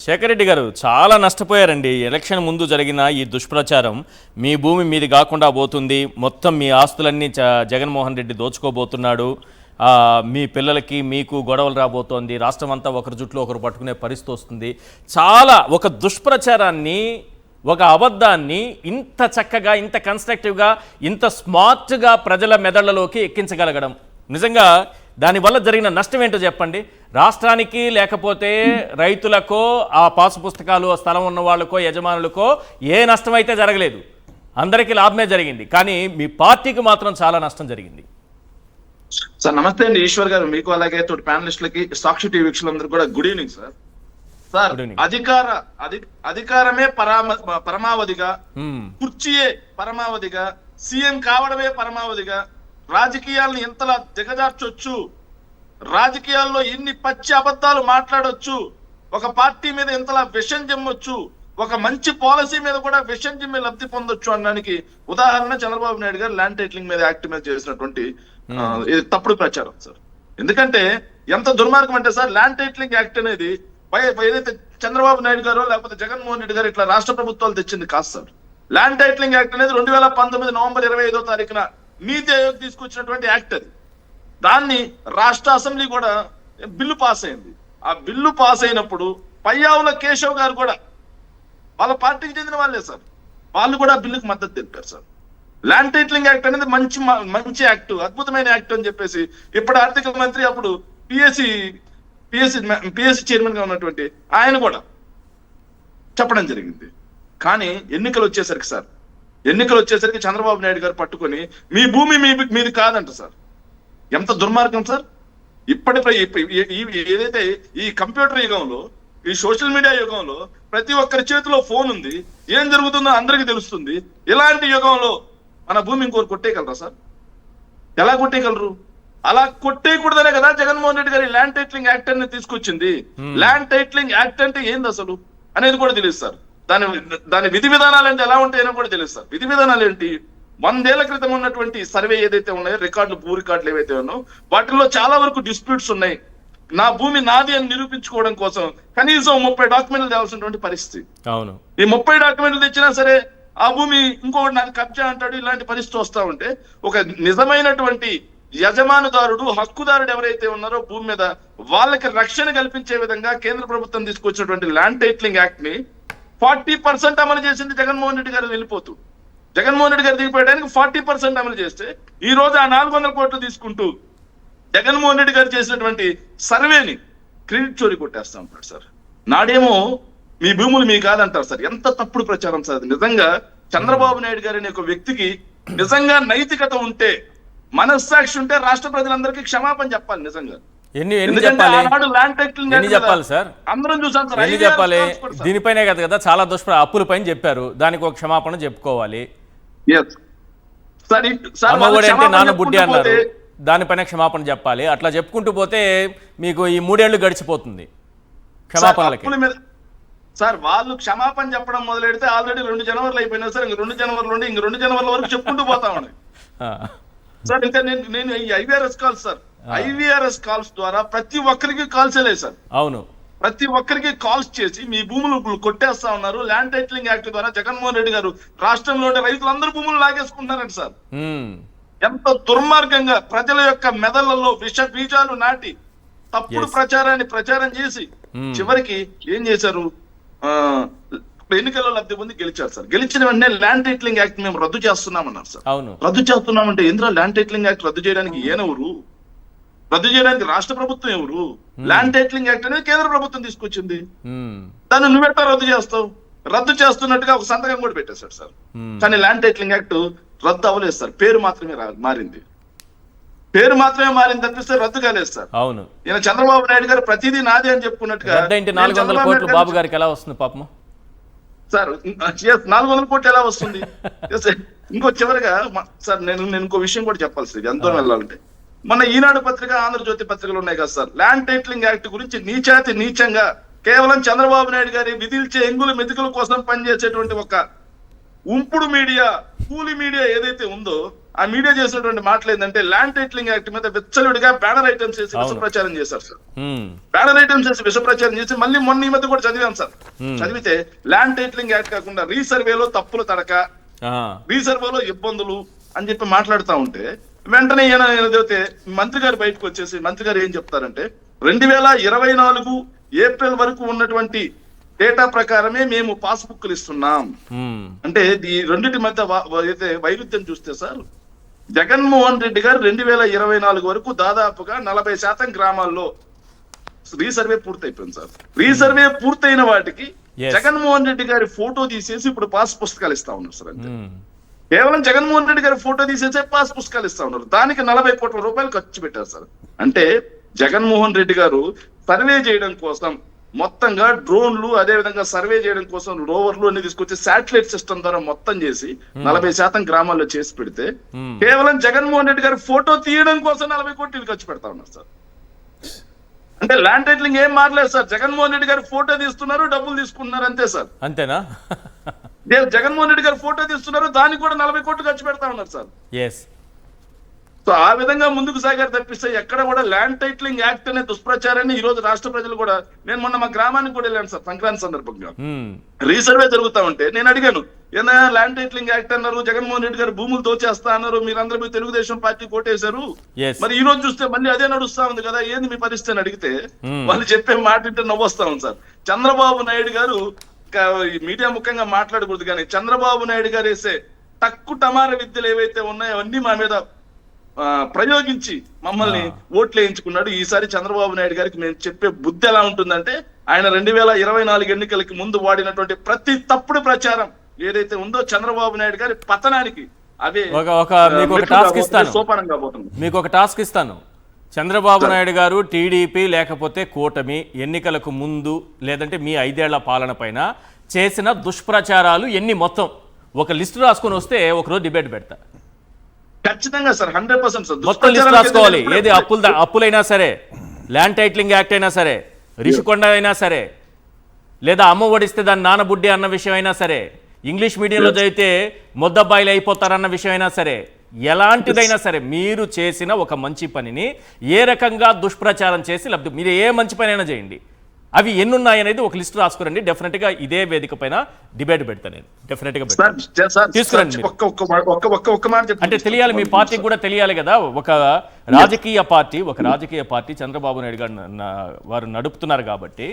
శేఖర్ రెడ్డి గారు చాలా నష్టపోయారండి. ఎలక్షన్ ముందు జరిగిన ఈ దుష్ప్రచారం మీ భూమి మీది కాకుండా పోతుంది, మొత్తం మీ ఆస్తులన్నీ జగన్మోహన్ రెడ్డి దోచుకోబోతున్నాడు, మీ పిల్లలకి మీకు గొడవలు రాబోతోంది, రాష్ట్రం అంతా ఒకరి జుట్లో ఒకరు పట్టుకునే పరిస్థితి వస్తుంది. చాలా ఒక దుష్ప్రచారాన్ని, ఒక అబద్ధాన్ని ఇంత చక్కగా, ఇంత కన్స్ట్రక్టివ్గా, ఇంత స్మార్ట్గా ప్రజల మెదళ్లలోకి ఎక్కించగలగడం నిజంగా దానివల్ల జరిగిన నష్టం ఏంటో చెప్పండి. రాష్ట్రానికి లేకపోతే రైతులకో, ఆ పాసు పుస్తకాలు స్థలం ఉన్న వాళ్ళకో, యజమానులకో ఏ నష్టం అయితే జరగలేదు, అందరికీ లాభమే జరిగింది. కానీ మీ పార్టీకి మాత్రం చాలా నష్టం జరిగింది. సార్ నమస్తే అండి, ఈశ్వర్ గారు, మీకు అలాగే తోటి ప్యానలిస్టులకి, సాక్షి టీవీ వీక్షకులందరూ కూడా గుడ్ ఈవినింగ్ సార్. సార్ అధికారమే పరమావధిగా, కుర్చీయే పరమావధిగా, సీఎం కావడమే పరమావధిగా, రాజకీయాలను ఎంతలా దిగజార్చొచ్చు, రాజకీయాల్లో ఎన్ని పచ్చి అబద్ధాలు మాట్లాడొచ్చు, ఒక పార్టీ మీద ఎంతలా విషం జమ్మొచ్చు, ఒక మంచి పాలసీ మీద కూడా విషం జమ్మి లబ్ధి పొందొచ్చు అనడానికి ఉదాహరణ చంద్రబాబు నాయుడు గారు ల్యాండ్ టైటిలింగ్ మీద యాక్ట్ మీద చేసినటువంటి తప్పుడు ప్రచారం సార్. ఎందుకంటే ఎంత దుర్మార్గం అంటే సార్, ల్యాండ్ టైటిలింగ్ యాక్ట్ అనేది ఏదైతే చంద్రబాబు నాయుడు గారు లేకపోతే జగన్మోహన్ రెడ్డి గారు ఇట్లా రాష్ట్ర ప్రభుత్వాలు తెచ్చింది కాదు సార్. ల్యాండ్ టైటిలింగ్ యాక్ట్ అనేది 2019 నవంబర్ 25వ తారీఖున నీతి ఆయోగ్ తీసుకొచ్చినటువంటి యాక్ట్ అది. దాన్ని రాష్ట్ర అసెంబ్లీ కూడా బిల్లు పాస్ అయింది. ఆ బిల్లు పాస్ అయినప్పుడు పయ్యావుల కేశవ్ గారు కూడా, వాళ్ళ పార్టీకి చెందిన వాళ్ళే సార్, వాళ్ళు కూడా ఆ బిల్లుకు మద్దతు తెలిపారు సార్. ల్యాండ్ టైటిలింగ్ యాక్ట్ అనేది మంచి యాక్ట్, అద్భుతమైన యాక్ట్ అని చెప్పేసి ఇప్పుడు ఆర్థిక మంత్రి, అప్పుడు పిఎస్సి చైర్మన్ గా ఉన్నటువంటి ఆయన కూడా చెప్పడం జరిగింది. కానీ ఎన్నికలు వచ్చేసరికి చంద్రబాబు నాయుడు గారు పట్టుకొని మీ భూమి మీది కాదంట సార్. ఎంత దుర్మార్గం సార్. ఏదైతే ఈ కంప్యూటర్ యుగంలో, ఈ సోషల్ మీడియా యుగంలో ప్రతి ఒక్కరి చేతిలో ఫోన్ ఉంది, ఏం జరుగుతుందో అందరికీ తెలుస్తుంది. ఇలాంటి యుగంలో మన భూమి ఇంకోరు కొట్టేయగలరా సార్? ఎలా కొట్టేయగలరు? అలా కొట్టేయకూడదనే కదా జగన్మోహన్ రెడ్డి గారి ల్యాండ్ టైటిలింగ్ యాక్ట్ అని తీసుకొచ్చింది. ల్యాండ్ టైటిలింగ్ యాక్ట్ అంటే ఏంది అసలు అనేది కూడా తెలియదు సార్. దాని విధి విధానాలు అంటే ఎలా ఉంటాయని కూడా తెలుసు సార్. విధి విధానాలు ఏంటి? 100 ఏళ్ల క్రితం ఉన్నటువంటి సర్వే ఏదైతే ఉన్నాయో, భూ రికార్డులు ఏవైతే ఉన్నాయో, వాటిల్లో చాలా వరకు డిస్ప్యూట్స్ ఉన్నాయి. నా భూమి నాది అని నిరూపించుకోవడం కోసం కనీసం 30 డాక్యుమెంట్లు తేవాల్సినటువంటి పరిస్థితి. అవును, ఈ 30 డాక్యుమెంట్లు తెచ్చినా సరే ఆ భూమి ఇంకొకటి నాకు కబ్జా అంటాడు. ఇలాంటి పరిస్థితి వస్తా ఉంటే ఒక నిజమైనటువంటి యజమానుదారుడు, హక్కుదారుడు ఎవరైతే ఉన్నారో భూమి మీద, వాళ్ళకి రక్షణ కల్పించే విధంగా కేంద్ర ప్రభుత్వం తీసుకొచ్చినటువంటి ల్యాండ్ టైటిలింగ్ యాక్ట్ ని 40% అమలు చేసింది జగన్మోహన్ రెడ్డి గారు. వెళ్ళిపోతూ జగన్మోహన్ రెడ్డి గారు దిగిపోయడానికి 40% అమలు చేస్తే ఈ రోజు ఆ 400 కోట్లు తీసుకుంటూ జగన్మోహన్ రెడ్డి గారు చేసినటువంటి సర్వేని క్రెడిట్ చోరీ కొట్టేస్తా ఉంటాడు సార్. నాడేమో మీ భూములు మీ కాదంటారు సార్. ఎంత తప్పుడు ప్రచారం సార్. నిజంగా చంద్రబాబు నాయుడు గారి అనే ఒక వ్యక్తికి నిజంగా నైతికత ఉంటే, మనస్సాక్షి ఉంటే రాష్ట్ర ప్రజలందరికీ క్షమాపణ చెప్పాలి. నిజంగా దీనిపైనే కదా చాలా అప్పుల పైన చెప్పారు, దానికి ఒక క్షమాపణ చెప్పుకోవాలి. నాన్న బుడ్డి అన్నారు, దానిపైన క్షమాపణ చెప్పాలి. అట్లా చెప్పుకుంటూ పోతే మీకు ఈ 3 ఏళ్లు గడిచిపోతుంది క్షమాపణలకి. సార్ వాళ్ళు క్షమాపణ చెప్పడం మొదలెడితే ఆల్రెడీ 2 జనవరిలు అయిపోయినా సార్. ఇంక 2 జనవరి నుండి 2 జనవరి వరకు చెప్పుకుంటూ పోతా ఉన్నాయి సార్. ఇంకా నేను ఈ IVRS calls sir, IVRS calls ద్వారా ప్రతి ఒక్కరికి కాల్స్ లేదు సార్. అవును, ప్రతి ఒక్కరికి కాల్స్ చేసి మీ భూములు కొట్టేస్తా ఉన్నారు. ల్యాండ్ టైటిలింగ్ యాక్ట్ ద్వారా జగన్మోహన్ రెడ్డి గారు రాష్ట్రంలోని రైతులందరూ భూములు లాగేసుకుంటున్నారండి సార్. ఎంత దుర్మార్గంగా ప్రజల యొక్క మెదళ్లలో విష బీజాలు నాటి తప్పుడు ప్రచారం చేసి చివరికి ఏం చేశారు? ఎన్నికల్లో లబ్ధి పొంది గెలిచారు సార్. గెలిచిన వెంటనే ల్యాండ్ టైటిలింగ్ యాక్ట్ మేము రద్దు చేస్తున్నామన్నారు సార్. రద్దు చేస్తున్నామంటే ఎందులో ల్యాండ్ టైటిలింగ్ యాక్ట్ రద్దు చేయడానికి ఈయనెవరు? రద్దు చేయడానికి రాష్ట్ర ప్రభుత్వం ఎవరు? ల్యాండ్ టైటిలింగ్ యాక్ట్ అనేది కేంద్ర ప్రభుత్వం తీసుకొచ్చింది. దాన్ని నువ్వెట్టా రద్దు చేస్తావు? రద్దు చేస్తున్నట్టుగా ఒక సంతకం కూడా పెట్టేశారు సార్. కానీ ల్యాండ్ టైటిలింగ్ యాక్ట్ రద్దు అవ్వలేదు సార్. పేరు మాత్రమే మారింది. పేరు మాత్రమే మారింది తప్పిస్తే రద్దు కాలేదు సార్. అవును, ఈయన చంద్రబాబు నాయుడు గారు ప్రతిదీ నాది అని చెప్పుకున్నట్టుగా 400 కోట్లు బాబు గారికి ఎలా వస్తుంది పాపం సార్? 400 కోట్లు ఎలా వస్తుంది? ఇంకో చివరిగా సార్ నేను ఇంకో విషయం కూడా చెప్పాల్సింది ఎంతో వెళ్ళాలంటే, మన ఈనాడు పత్రిక, ఆంధ్రజ్యోతి పత్రికలు ఉన్నాయి కదా సార్, ల్యాండ్ టైటిలింగ్ యాక్ట్ గురించి నీచంగా కేవలం చంద్రబాబు నాయుడు గారి విధిల్చే ఎంగుల మెతుకుల కోసం పనిచేసేటువంటి ఒక ఉంపుడు మీడియా, కూలి మీడియా ఏదైతే ఉందో ఆ మీడియా చేసినటువంటి మాటలు ఏంటంటే ల్యాండ్ టైటిలింగ్ యాక్ట్ మీద విచ్చలుడిగా బ్యానర్ ఐటమ్స్ వేసి విష ప్రచారం చేశారు సార్. బ్యానర్ ఐటమ్స్ వేసి విష ప్రచారం చేసి మళ్ళీ మొన్న ఈ మధ్య కూడా చదివాం సార్. చదివితే ల్యాండ్ టైటిలింగ్ యాక్ట్ కాకుండా రీసర్వేలో తప్పులు తడక, రీసర్వేలో ఇబ్బందులు అని చెప్పి మాట్లాడుతూ ఉంటే వెంటనే ఏదైతే మంత్రి గారు బయటకు వచ్చేసి మంత్రి గారు ఏం చెప్తారంటే 2024 ఏప్రిల్ వరకు ఉన్నటువంటి డేటా ప్రకారమే మేము పాస్బుక్లు ఇస్తున్నాం. అంటే ఈ రెండింటి మధ్య అయితే వైరుధ్యం చూస్తే సార్, జగన్మోహన్ రెడ్డి గారు 2024 వరకు దాదాపుగా 40% గ్రామాల్లో రీసర్వే పూర్తయిపోయింది సార్. రీసర్వే పూర్తయిన వాటికి జగన్మోహన్ రెడ్డి గారి ఫోటో తీసేసి ఇప్పుడు పాస్ పుస్తకాలు ఇస్తా ఉన్నారు సార్. అంటే కేవలం జగన్మోహన్ రెడ్డి గారి ఫోటో తీసేసే పాస్ పుస్తకాలు ఇస్తా ఉన్నారు. దానికి 40 కోట్ల రూపాయలు ఖర్చు పెట్టారు సార్. అంటే జగన్మోహన్ రెడ్డి గారు సర్వే చేయడం కోసం మొత్తంగా డ్రోన్లు, అదే విధంగా సర్వే చేయడం కోసం రోవర్లు అన్ని తీసుకొచ్చి శాటిలైట్ సిస్టమ్ ద్వారా మొత్తం చేసి 40% గ్రామాల్లో చేసి పెడితే కేవలం జగన్మోహన్ రెడ్డి గారి ఫోటో తీయడం కోసం 40 కోట్లు ఖర్చు పెడతా ఉన్నారు సార్. అంటే ల్యాండ్ టైటిలింగ్ ఏం మారలేదు సార్. జగన్మోహన్ రెడ్డి గారి ఫోటో తీస్తున్నారు, డబ్బులు తీసుకుంటున్నారు, అంతే సార్. అంతేనా? జగన్మోహన్ రెడ్డి గారు ఫోటో తీస్తున్నారు, దానికి కూడా 40 కోట్లు ఖర్చు పెడతా ఉన్నారు సార్. ఎస్. సో ఆ విధంగా ముందుకు సాగారు తప్పిస్తే ఎక్కడ కూడా ల్యాండ్ టైటిలింగ్ యాక్ట్ అనే దుష్ప్రచారాన్ని ఈ రోజు రాష్ట్ర ప్రజలు కూడా, నేను మొన్న మా గ్రామానికి కూడా వెళ్ళాను సార్ సంక్రాంతి సందర్భంగా. రీసర్వే జరుగుతా ఉంటే నేను అడిగాను, ఏనా ల్యాండ్ టైటిలింగ్ యాక్ట్ అన్నారు, జగన్మోహన్ రెడ్డి గారు భూములు దోచేస్తా అన్నారు, మీరందరూ మీ తెలుగుదేశం పార్టీ కోటేశారు, మరి ఈ రోజు చూస్తే మళ్ళీ అదే నడుస్తా ఉంది కదా, ఏంది మీ పరిస్థితి అని అడిగితే వాళ్ళు చెప్పే మాట వింటే నవ్వొస్తా ఉంది సార్. చంద్రబాబు నాయుడు గారు, మీడియా ముఖ్యంగా మాట్లాడకూడదు కానీ, చంద్రబాబు నాయుడు గారు వేసే టక్కు టమార విద్యలు ఏవైతే ఉన్నాయో అవన్నీ మా మీద ప్రయోగించి మమ్మల్ని ఓట్లు వేయించుకున్నాడు. ఈసారి చంద్రబాబు నాయుడు గారికి మేము చెప్పే బుద్ధి ఎలా ఉంటుందంటే, ఆయన 2024 ఎన్నికలకి ముందు వాడినటువంటి ప్రతి తప్పుడు ప్రచారం ఏదైతే ఉందో చంద్రబాబు నాయుడు గారి పతనానికి అవే సోపానంగా పోతుంది. మీకు ఒక టాస్క్ ఇస్తాను. చంద్రబాబు నాయుడు గారు టీడీపీ లేకపోతే కూటమి ఎన్నికలకు ముందు లేదంటే మీ 5 ఏళ్ల పాలన పైన చేసిన దుష్ప్రచారాలు ఎన్ని మొత్తం ఒక లిస్టు రాసుకొని వస్తే ఒకరోజు డిబేట్ పెడతా. ఖచ్చితంగా సార్, 100% సార్. మొత్తం లిస్ట్ రాసుకోవాలి. ఏది అప్పులైనా సరే, ల్యాండ్ టైటిలింగ్ యాక్ట్ అయినా సరే, రిషికొండ అయినా సరే, లేదా అమ్మ ఒడిస్తే దాన్ని నానబుడ్డి అన్న విషయం అయినా సరే, ఇంగ్లీష్ మీడియంలో చదివితే మొద్దబ్బాయిలు అయిపోతారన్న విషయం అయినా సరే, ఎలాంటిదైనా సరే మీరు చేసిన ఒక మంచి పనిని ఏ రకంగా దుష్ప్రచారం చేసి, లేకపోతే మీరు ఏ మంచి పని అయినా చేయండి, అవి ఎన్ని ఉన్నాయనేది ఒక లిస్ట్ రాసుకురండి. డెఫినెట్ గా ఇదే వేదిక పైన డిబేట్ పెడతా నేను. డెఫినెట్ గా తీసుకురండి. అంటే తెలియాలి, మీ పార్టీకి కూడా తెలియాలి కదా. ఒక రాజకీయ పార్టీ చంద్రబాబు నాయుడు గారు వారు నడుపుతున్నారు కాబట్టి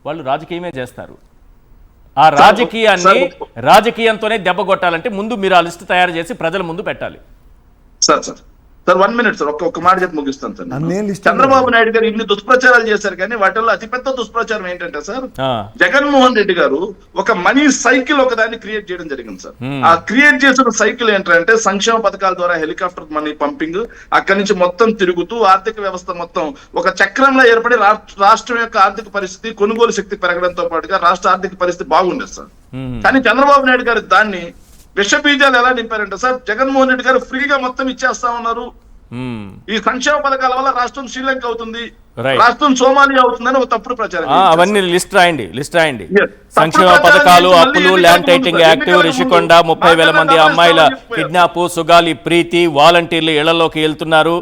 వాళ్ళు రాజకీయమే చేస్తారు. ఆ రాజకీయంతోనే దెబ్బ కొట్టాలంటే ముందు మీరు ఆ లిస్ట్ తయారు చేసి ప్రజల ముందు పెట్టాలి. సార్ 1 minute సార్, ఒక్క మాట చెప్పి ముగిస్తాను సార్. చంద్రబాబు నాయుడు గారు ఇన్ని దుష్ప్రచారాలు చేశారు కానీ వాటిల్లో అతిపెద్ద దుష్ప్రచారం ఏంటంటే సార్, జగన్మోహన్ రెడ్డి గారు ఒక మనీ సైకిల్ ఒకదాన్ని క్రియేట్ చేయడం జరిగింది సార్. ఆ క్రియేట్ చేసిన సైకిల్ ఏంటంటే సంక్షేమ పథకాల ద్వారా హెలికాప్టర్ మనీ పంపింగ్, అక్కడి నుంచి మొత్తం తిరుగుతూ ఆర్థిక వ్యవస్థ మొత్తం ఒక చక్రంలో ఏర్పడి రాష్ట్రం యొక్క ఆర్థిక పరిస్థితి, కొనుగోలు శక్తి పెరగడంతో పాటుగా రాష్ట్ర ఆర్థిక పరిస్థితి బాగుండేది సార్. కానీ చంద్రబాబు నాయుడు గారు దాన్ని విష బీజాలు ఎలా నింపారంటే సార్, జగన్మోహన్ రెడ్డి గారు ఫ్రీగా మొత్తం ఇచ్చేస్తా ఉన్నారు, ఈ సంక్షేమ పథకాల వల్ల రాష్ట్రం శ్రీలంక అవుతుంది, రాష్ట్రం సోమాలియా అవుతుందని ఒక తప్పుడు ప్రచారం. అవన్నీ లిస్ట్ రాయండి. సంక్షేమ పథకాలు, అప్పులు, ల్యాండ్ టైటిలింగ్ యాక్ట్, రిషికొండ, 30,000 మంది అమ్మాయిల కిడ్నాప్, సుగాలి ప్రీతి, వాలంటీర్లు ఇళ్లలోకి వెళ్తున్నారు,